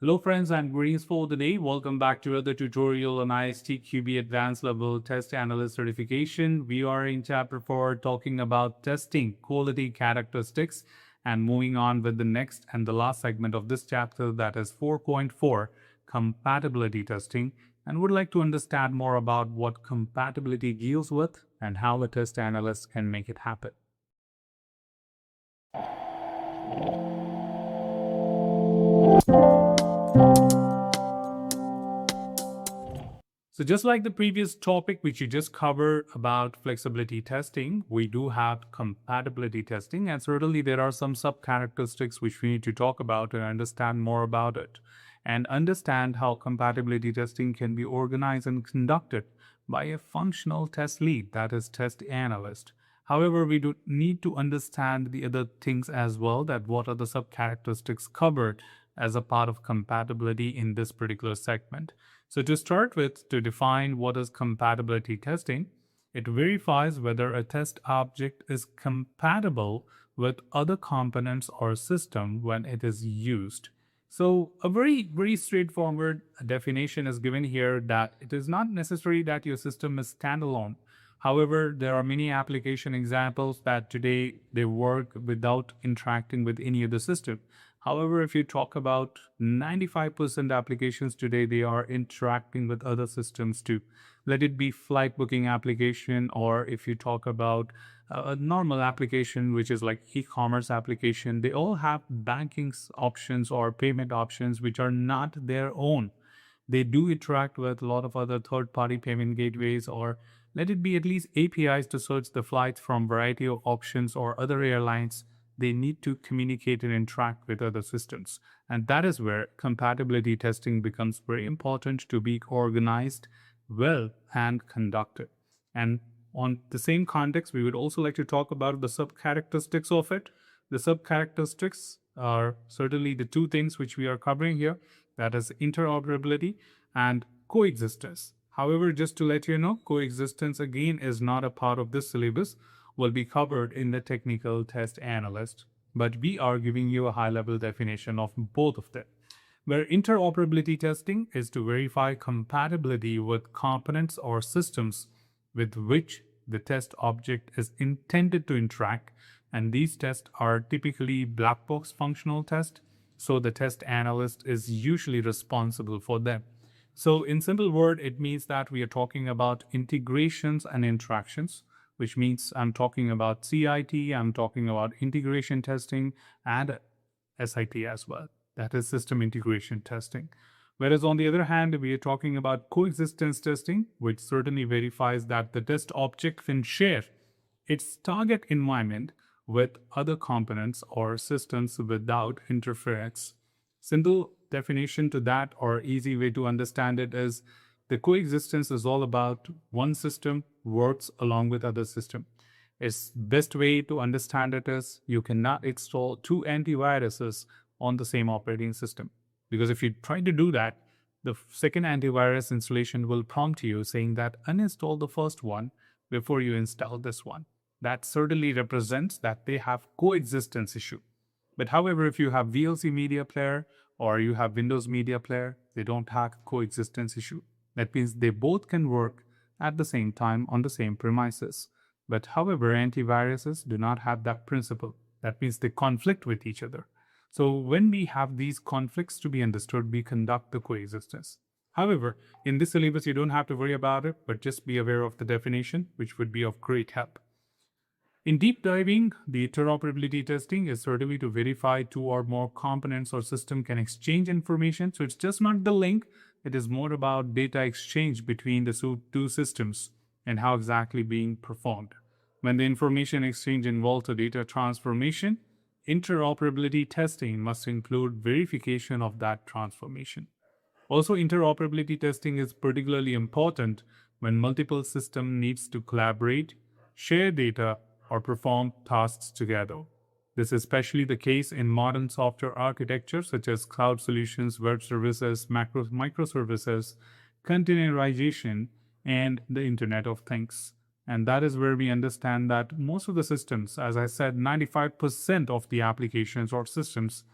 Hello friends and greetings for the day. Welcome back to another tutorial on ISTQB Advanced Level Test Analyst Certification. We are in chapter 4 talking about testing quality characteristics and moving on with the next and the last segment of this chapter, that is 4.4 compatibility testing, and would like to understand more about what compatibility deals with and how a test analyst can make it happen. So just like the previous topic which you just covered about flexibility testing, we do have compatibility testing, and certainly there are some sub-characteristics which we need to talk about and understand more about it, and understand how compatibility testing can be organized and conducted by a functional test lead, that is test analyst. However, we do need to understand the other things as well, that what are the sub-characteristics covered as a part of compatibility in this particular segment. So to start with, to define what is compatibility testing, it verifies whether a test object is compatible with other components or system when it is used. So a very straightforward definition is given here, that it is not necessary that your system is standalone. However, there are many application examples that today they work without interacting with any other system. However, if you talk about 95% applications today, they are interacting with other systems too. Let it be flight booking application, or if you talk about a normal application, which is like e-commerce application, they all have banking options or payment options which are not their own. They do interact with a lot of other third-party payment gateways, or let it be at least APIs to search the flights from variety of options or other airlines. They need to communicate and interact with other systems. And that is where compatibility testing becomes very important to be organized well and conducted. And on the same context, we would also like to talk about the sub-characteristics of it. The sub-characteristics are certainly the two things which we are covering here, that is interoperability and coexistence. However, just to let you know, coexistence again is not a part of this syllabus, will be covered in the technical test analyst, but we are giving you a high-level definition of both of them. Where interoperability testing is to verify compatibility with components or systems with which the test object is intended to interact, and these tests are typically black box functional tests, so the test analyst is usually responsible for them. So in simple word, it means that we are talking about integrations and interactions, which means I'm talking about CIT, I'm talking about integration testing, and SIT as well. That is system integration testing. Whereas on the other hand, we are talking about coexistence testing, which certainly verifies that the test object can share its target environment with other components or systems without interference. Simple definition to that, or easy way to understand it, is the coexistence is all about one system works along with other system. Its best way to understand it is you cannot install two antiviruses on the same operating system, because if you try to do that, the second antivirus installation will prompt you saying that uninstall the first one before you install this one. That certainly represents that they have coexistence issue. But however, if you have VLC media player or you have Windows media player, they don't have coexistence issue. That means they both can work at the same time on the same premises. But however, antiviruses do not have that principle. That means they conflict with each other. So when we have these conflicts to be understood, we conduct the coexistence. However, in this syllabus, you don't have to worry about it, but just be aware of the definition, which would be of great help. In deep diving, the interoperability testing is certainly to verify two or more components or system can exchange information. So it's just not the link. It is more about data exchange between the two systems and how exactly being performed. When the information exchange involves a data transformation, interoperability testing must include verification of that transformation. Also, interoperability testing is particularly important when multiple systems needs to collaborate, share data, or perform tasks together. This is especially the case in modern software architecture such as cloud solutions, web services, microservices, containerization, and the Internet of Things. And that is where we understand that most of the systems, as I said, 95% of the applications or systems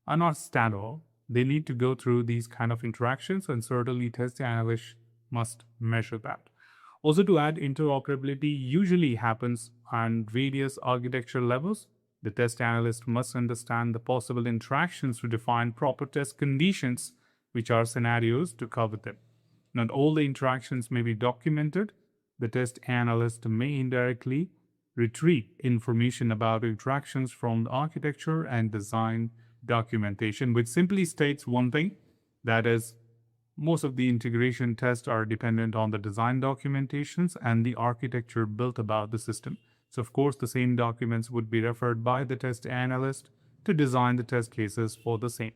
are not standalone. they need to go through these kind of interactions, and certainly test analysts must measure that. Also, to add, interoperability usually happens on various architecture levels. The test analyst must understand the possible interactions to define proper test conditions, which are scenarios to cover them. Not all the interactions may be documented. The test analyst may indirectly retrieve information about interactions from the architecture and design documentation, which simply states one thing, that is, most of the integration tests are dependent on the design documentations and the architecture built about the system. So of course, the same documents would be referred by the test analyst to design the test cases for the same.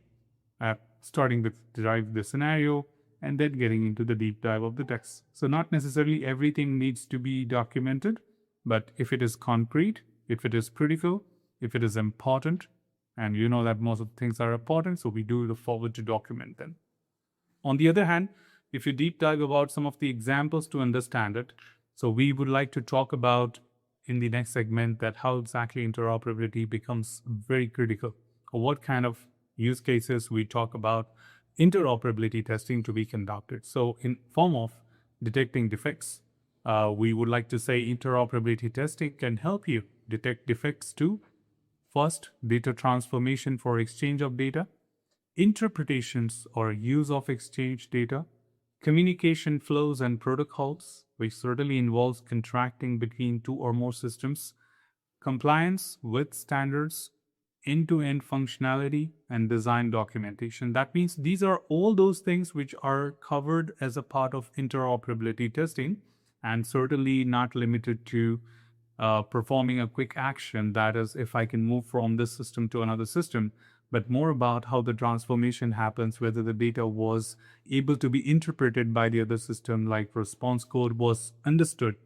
Starting with derive the scenario and then getting into the deep dive of the text. So not necessarily everything needs to be documented, but if it is concrete, if it is critical, if it is important, and you know that most of the things are important, so we do look forward to document them. On the other hand, if you deep dive about some of the examples to understand it, so we would like to talk about in the next segment that how exactly interoperability becomes very critical, or what kind of use cases we talk about interoperability testing to be conducted. So in form of detecting defects, we would like to say interoperability testing can help you detect defects to first, data transformation for exchange of data, interpretations or use of exchange data, communication flows and protocols, which certainly involves contracting between two or more systems, compliance with standards, end-to-end functionality, and design documentation. That means these are all those things which are covered as a part of interoperability testing, and certainly not limited to performing a quick action, that is, if I can move from this system to another system, but more about how the transformation happens, whether the data was able to be interpreted by the other system, like response code was understood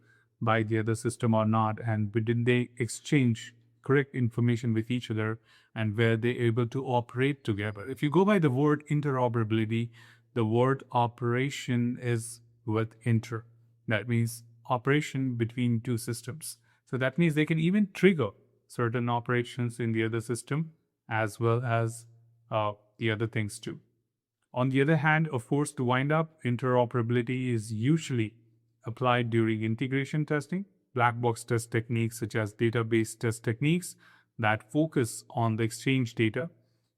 by the other system or not, and did they exchange correct information with each other, and were they able to operate together. If you go by the word interoperability, the word operation is with inter. That means operation between two systems. So that means they can even trigger certain operations in the other system as well as the other things too. On the other hand, of course, to wind up, interoperability is usually applied during integration testing, black box test techniques such as database test techniques that focus on the exchange data,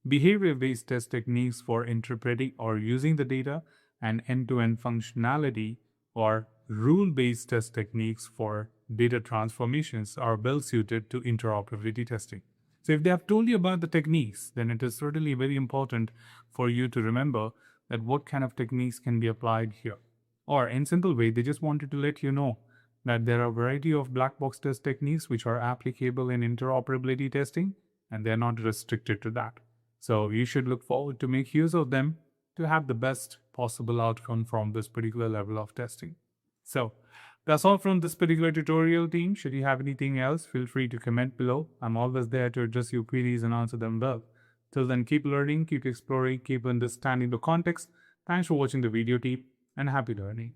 behavior-based test techniques for interpreting or using the data, and end-to-end functionality or rule-based test techniques for data transformations are well suited to interoperability testing. So if they have told you about the techniques, then it is certainly very important for you to remember that what kind of techniques can be applied here. Or in simple way, they just wanted to let you know that there are a variety of black box test techniques which are applicable in interoperability testing, and they're not restricted to that. So you should look forward to make use of them to have the best possible outcome from this particular level of testing. So that's all from this particular tutorial, team. Should you have anything else, feel free to comment below. I'm always there to address your queries and answer them well. Till then, keep learning, keep exploring, keep understanding the context. Thanks for watching the video, team, and happy learning.